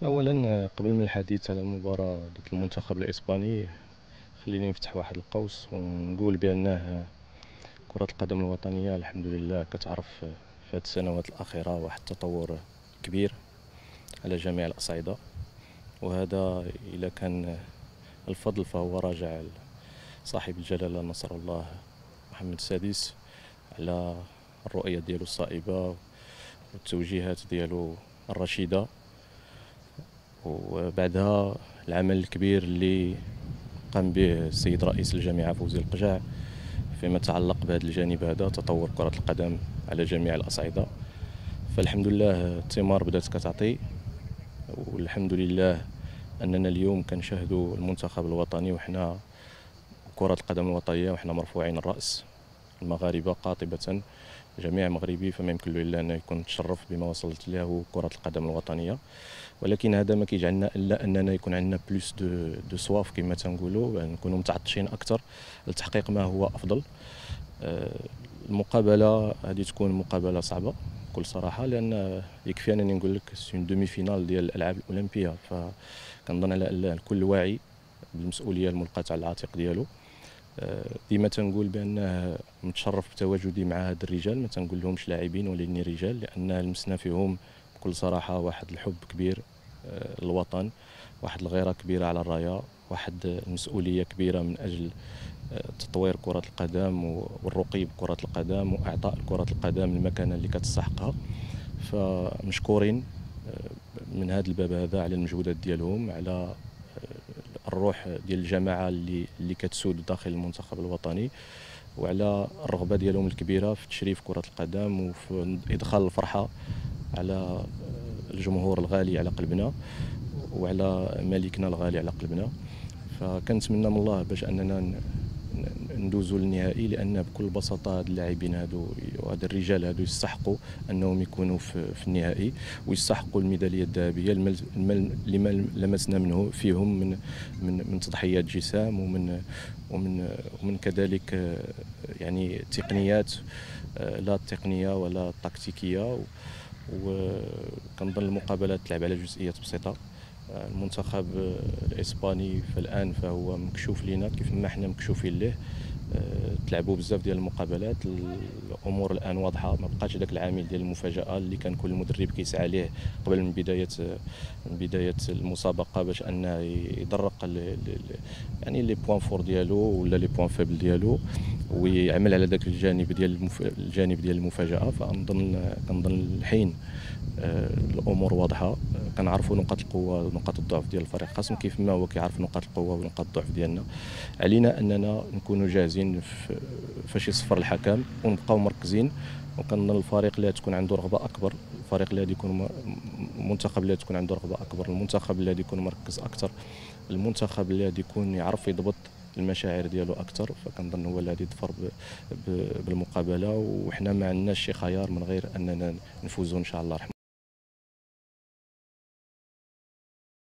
اولا قبل من الحديث على المباراة ضد المنتخب الاسباني، خليني نفتح واحد القوس ونقول بانه كرة القدم الوطنية الحمد لله كتعرف في هذه السنوات الاخيرة واحد التطور كبير على جميع الاصعدة، وهذا اذا كان الفضل فهو راجع صاحب الجلالة نصر الله محمد السادس على الرؤية ديالو الصائبة والتوجيهات ديالو الرشيدة، وبعدها العمل الكبير اللي قام به السيد رئيس الجامعة فوزي القجع فيما يتعلق بهذا الجانب، هذا تطور كرة القدم على جميع الأصعدة. فالحمد لله الثمار بدات كتعطي، والحمد لله أننا اليوم كنشاهدوا المنتخب الوطني وحنا كرة القدم الوطنية وحنا مرفوعين الرأس، المغاربة قاطبة، جميع مغربي فما يمكن له الا انه يكون متشرف بما وصلت له كرة القدم الوطنية. ولكن هذا ما كيجعلنا الا اننا يكون عندنا بلوس دو سواف كما تنقولوا، نكونوا متعطشين اكثر لتحقيق ما هو افضل. المقابلة هذه تكون مقابلة صعبة بكل صراحة، لان يكفي انني نقول لك سون دومي فينال ديال الالعاب الاولمبيه، فكنظن على ان الكل واعي بالمسؤولية الملقاة على العاتق ديالو. ديما تنقول بانه متشرف بتواجدي مع هاد الرجال، ما تنقول لهمش لاعبين ولكن رجال، لان لمسنا فيهم بكل صراحه واحد الحب كبير للوطن، واحد الغيره كبيره على الرايه، واحد المسؤوليه كبيره من اجل تطوير كره القدم والرقي بكره القدم واعطاء كره القدم المكانه اللي كتستحقها. فمشكورين من هذا الباب هذا على المجهودات ديالهم، على الروح ديال الجماعه اللي كتسود داخل المنتخب الوطني، وعلى الرغبه ديالهم الكبيره في تشريف كره القدم وفي ادخال الفرحه على الجمهور الغالي على قلبنا وعلى ملكنا الغالي على قلبنا. فكنتمنى من الله باش اننا ندوزوا للنهائي، لان بكل بساطه هاد اللاعبين هادو وهاد الرجال هادو يستحقوا انهم يكونوا في النهائي، ويستحقوا الميداليه الذهبيه لما لمسنا منه فيهم من تضحيات جسام ومن كذلك يعني تقنيات، لا التقنيه ولا التكتيكيه. وكنظن المقابلات تلعب على جزئيات بسيطه. المنتخب الاسباني فالان فهو مكشوف لنا كيف ما حنا مكشوفين ليه. تلعبوا بزاف ديال المقابلات، الامور الان واضحه، ما بقاش داك العامل ديال المفاجاه اللي كان كل مدرب كيسعى ليه قبل من بدايه المسابقه باش انه يدرق يعني لي بوين فور ديالو ولا لي بوين فيبل ديالو، ويعمل على داك الجانب ديال المفاجاه. كنظن الحين الامور واضحه، كنعرفوا نقاط القوه ونقاط الضعف ديال الفريق الخصم كيف ما هو كيعرف نقاط القوه ونقاط الضعف ديالنا. علينا اننا نكونوا جاهزين فاش يصفر الحكم ونبقاو مركزين. وكنظن الفريق اللي تكون عنده رغبه اكبر، الفريق اللي يكون المنتخب اللي تكون عنده رغبه اكبر، المنتخب اللي يكون مركز اكثر، المنتخب اللي يكون يعرف يضبط المشاعر ديالو اكثر، فكنظن هو اللي غادي يظفر بالمقابله. وحنا ما عندناش شي خيار من غير اننا نفوزوا ان شاء الله الرحمن.